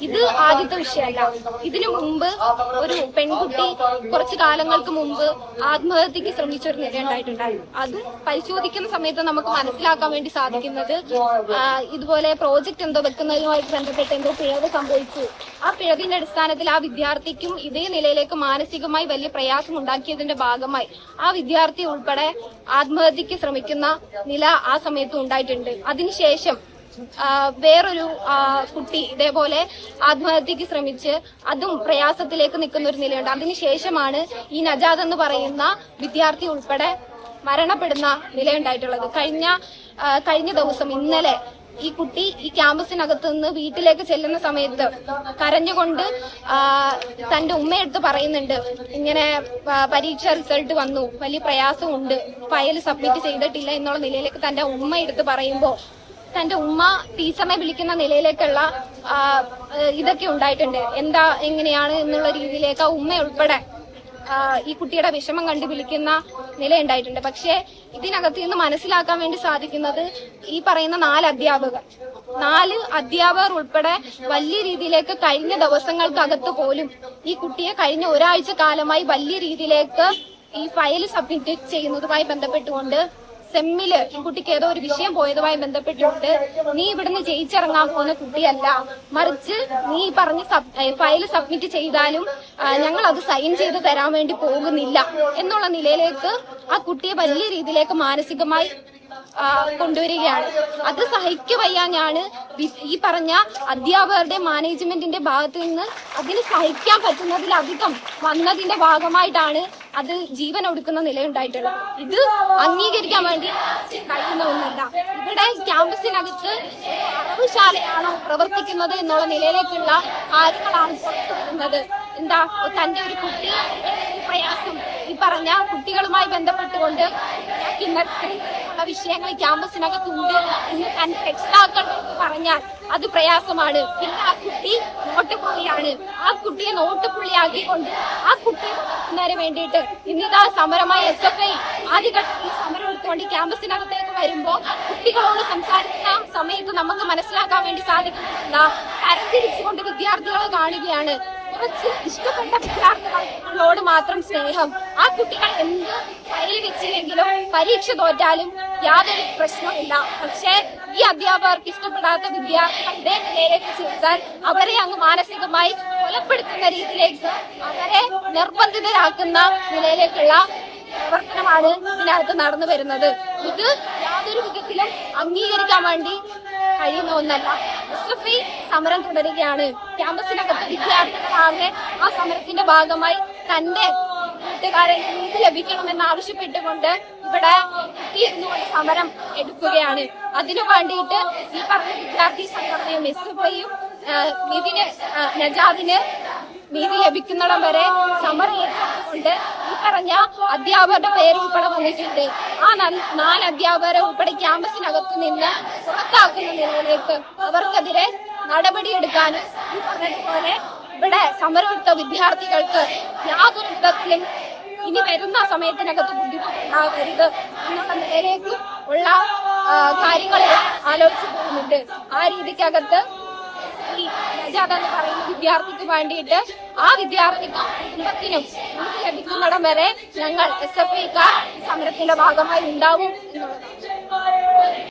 ഇത് ആദ്യത്തെ വിഷയമല്ല. ഇതിനു മുമ്പ് ഒരു പെൺകുട്ടി കുറച്ചു കാലങ്ങൾക്ക് മുമ്പ് ആത്മഹത്യക്ക് ശ്രമിച്ചൊരു നില ഉണ്ടായിട്ടുണ്ടായിരുന്നു. അത് പരിശോധിക്കുന്ന സമയത്ത് നമുക്ക് മനസ്സിലാക്കാൻ വേണ്ടി സാധിക്കുന്നത് ഇതുപോലെ പ്രോജക്റ്റ് എന്തോ വെക്കുന്നതുമായിട്ട് ബന്ധപ്പെട്ട് എന്തോ പിഴവ് സംഭവിച്ചു. ആ പിഴവിന്റെ അടിസ്ഥാനത്തിൽ ആ വിദ്യാർത്ഥിക്കും ഇതേ നിലയിലേക്ക് മാനസികമായി വലിയ പ്രയാസം ഉണ്ടാക്കിയതിന്റെ ഭാഗമായി ആ വിദ്യാർത്ഥി ഉൾപ്പെടെ ആത്മഹത്യക്ക് ശ്രമിക്കുന്ന നില ആ സമയത്ത് ഉണ്ടായിട്ടുണ്ട്. അതിനുശേഷം വേറൊരു കുട്ടി ഇതേപോലെ ആത്മഹത്യക്ക് ശ്രമിച്ച് അതും പ്രയാസത്തിലേക്ക് നിൽക്കുന്ന ഒരു നിലയുണ്ട്. അതിനുശേഷമാണ് ഈ നജാദ് എന്ന് പറയുന്ന വിദ്യാർത്ഥി ഉൾപ്പെടെ മരണപ്പെടുന്ന നിലയുണ്ടായിട്ടുള്ളത്. കഴിഞ്ഞ ദിവസം ഇന്നലെ ഈ കുട്ടി ഈ ക്യാമ്പസിനകത്ത് നിന്ന് വീട്ടിലേക്ക് ചെല്ലുന്ന സമയത്ത് കരഞ്ഞുകൊണ്ട് തന്റെ ഉമ്മയെടുത്ത് പറയുന്നുണ്ട്, ഇങ്ങനെ പരീക്ഷ റിസൾട്ട് വന്നു, വലിയ പ്രയാസമുണ്ട്, ഫയൽ സബ്മിറ്റ് ചെയ്തിട്ടില്ല എന്നുള്ള നിലയിലേക്ക് തന്റെ ഉമ്മ എടുത്ത് പറയുമ്പോൾ തന്റെ ഉമ്മ ടീച്ചറിനെ വിളിക്കുന്ന നിലയിലേക്കുള്ള ഇതൊക്കെ ഉണ്ടായിട്ടുണ്ട്. എന്താ എങ്ങനെയാണ് എന്നുള്ള രീതിയിലേക്ക് ആ ഉമ്മ ഉൾപ്പെടെ ഈ കുട്ടിയുടെ വിഷമം കണ്ടു വിളിക്കുന്ന നില ഉണ്ടായിട്ടുണ്ട്. പക്ഷേ ഇതിനകത്ത് നിന്ന് മനസ്സിലാക്കാൻ വേണ്ടി സാധിക്കുന്നത് ഈ പറയുന്ന 4 അധ്യാപകർ ഉൾപ്പെടെ വലിയ രീതിയിലേക്ക് കഴിഞ്ഞ ദിവസങ്ങൾക്കകത്ത് പോലും ഈ കുട്ടിയെ കഴിഞ്ഞ ഒരാഴ്ച കാലമായി വലിയ രീതിയിലേക്ക് ഈ ഫയൽ സബ്മിറ്റ് ചെയ്യുന്നതുമായി ബന്ധപ്പെട്ടുകൊണ്ട് സെമ്മില് ഈ കുട്ടിക്ക് ഏതോ ഒരു വിഷയം പോയതുമായി ബന്ധപ്പെട്ടുകൊണ്ട് നീ ഇവിടുന്ന് ജയിച്ചിറങ്ങാൻ പോകുന്ന കുട്ടിയല്ല, മറിച്ച് നീ പറഞ്ഞ് ഫയൽ സബ്മിറ്റ് ചെയ്താലും ഞങ്ങൾ അത് സൈൻ ചെയ്ത് തരാൻ വേണ്ടി പോകുന്നില്ല എന്നുള്ള നിലയിലേക്ക് ആ കുട്ടിയെ വലിയ രീതിയിലേക്ക് മാനസികമായി കൊണ്ടുവരികയാണ്. അത് സഹിക്കവയ്യാഞ്ഞാണ് ഈ പറഞ്ഞ അധ്യാപകരുടെ മാനേജ്മെന്റിന്റെ ഭാഗത്ത് നിന്ന് അതിന് സഹിക്കാൻ പറ്റുന്നതിലധികം വന്നതിന്റെ ഭാഗമായിട്ടാണ് അത് ജീവൻ ഒടുക്കുന്ന നിലയുണ്ടായിട്ടുള്ളത്. ഇത് അംഗീകരിക്കാൻ വേണ്ടി കഴിയുന്ന ഒന്നല്ല. ഇവിടെ ക്യാമ്പസിനകത്ത് അറവുശാലയാണോ പ്രവർത്തിക്കുന്നത് എന്നുള്ള നിലയിലേക്കുള്ള കാര്യങ്ങളാണ് പുറത്തുവരുന്നത്. എന്താ തന്റെ ഒരു കുട്ടി പ്രയാസം ഈ പറഞ്ഞ കുട്ടികളുമായി ബന്ധപ്പെട്ടുകൊണ്ട് ഇന്നത്തെ വിഷയങ്ങൾ ക്യാമ്പസിനകത്തുണ്ട് എന്ന് തന്റെ രക്ഷിതാക്കൾ പറഞ്ഞാൽ അത് പ്രയാസമാണ്. പിന്നെ ആ കുട്ടി നോട്ടുപുള്ളിയാണ്. ആ കുട്ടിയെ നോട്ടുപുള്ളിയാക്കിക്കൊണ്ട് ആ കുട്ടിയെ വളർത്തുന്നതിന് വേണ്ടിയിട്ട് ഇന്നിതാ സമരമായ SFI ആദ്യഘട്ടത്തിൽ സമരം എടുത്തുകൊണ്ട് ക്യാമ്പസിനകത്തേക്ക് വരുമ്പോൾ കുട്ടികളോട് സംസാരിക്കുന്ന സമയത്ത് നമുക്ക് മനസ്സിലാക്കാൻ വേണ്ടി സാധിക്കുന്നില്ല. തരംതിരിച്ചുകൊണ്ട് വിദ്യാർത്ഥികളെ കാണുകയാണ്. കുറച്ച് ഇഷ്ടപ്പെട്ട വിദ്യാർത്ഥികളോട് മാത്രം സ്നേഹം. ആ കുട്ടികൾ എന്ത് ഫയൽ വെച്ചില്ലെങ്കിലും പരീക്ഷ തോറ്റാലും യാതൊരു പ്രശ്നമില്ല. പക്ഷേ ഈ അധ്യാപകർക്ക് ഇഷ്ടപ്പെടാത്ത വിദ്യാർത്ഥികളുടെ നിലയിലേക്ക് ചേർത്താൽ അവരെ അങ്ങ് മാനസികമായി കൊലപ്പെടുത്തുന്ന രീതിയിലേക്ക് അവരെ നിർബന്ധിതരാക്കുന്ന നിലയിലേക്കുള്ള പ്രവർത്തനമാണ് ഇതിനകത്ത് നടന്നു വരുന്നത്. ഇത് യാതൊരു വിധത്തിലും അംഗീകരിക്കാൻ വേണ്ടി കഴിയുന്ന ഒന്നല്ല. SFI സമരം തുടരുകയാണ്. ക്യാമ്പസിനകത്ത് വിദ്യാർത്ഥികളാകെ ആ സമരത്തിന്റെ ഭാഗമായി തന്റെ കൂട്ടുകാരെ നീതി ലഭിക്കണമെന്ന് ആവശ്യപ്പെട്ടുകൊണ്ട് ഇവിടെ എത്തിയിരുന്നുകൊണ്ട് സമരം എടുക്കുകയാണ്. അതിനു വേണ്ടിയിട്ട് ഈ പറഞ്ഞ വിദ്യാർത്ഥി സംഘടനയും SFIയും നജാദിന് നീതി ലഭിക്കുന്നിടം വരെ സമരം ഏറ്റെടുത്തുകൊണ്ട് ഈ പറഞ്ഞ അധ്യാപകരുടെ പേര് ഉൾപ്പെടെ വന്നിട്ടുണ്ട്. ആ 4 അധ്യാപകരെ ഉൾപ്പെടെ ക്യാമ്പസിനകത്ത് നിന്ന് പുറത്താക്കുന്ന നിലയിലേക്ക് അവർക്കെതിരെ നടപടിയെടുക്കാനും ഈ പറഞ്ഞതുപോലെ ഇവിടെ സമരമെടുത്ത വിദ്യാർത്ഥികൾക്ക് യാതൊരു വിധത്തിലും ഇനി വരുന്ന സമയത്തിനകത്ത് ബുദ്ധിമുട്ടുണ്ടാകരുത് എന്നുള്ള നിലയിലേക്ക് ഉള്ള കാര്യങ്ങൾ ആലോചിച്ചു പോകുന്നുണ്ട്. ആ രീതിക്കകത്ത് ഈ നജാദ് എന്ന് പറയുന്ന വിദ്യാർത്ഥിക്ക് വേണ്ടിയിട്ട് ആ വിദ്യാർത്ഥിക്കും കുടുംബത്തിനും നീതി ലഭിക്കുന്നിടം വരെ ഞങ്ങൾ SFIക്കാർ സമരത്തിന്റെ ഭാഗമായി ഉണ്ടാവും എന്നുള്ളതാണ്.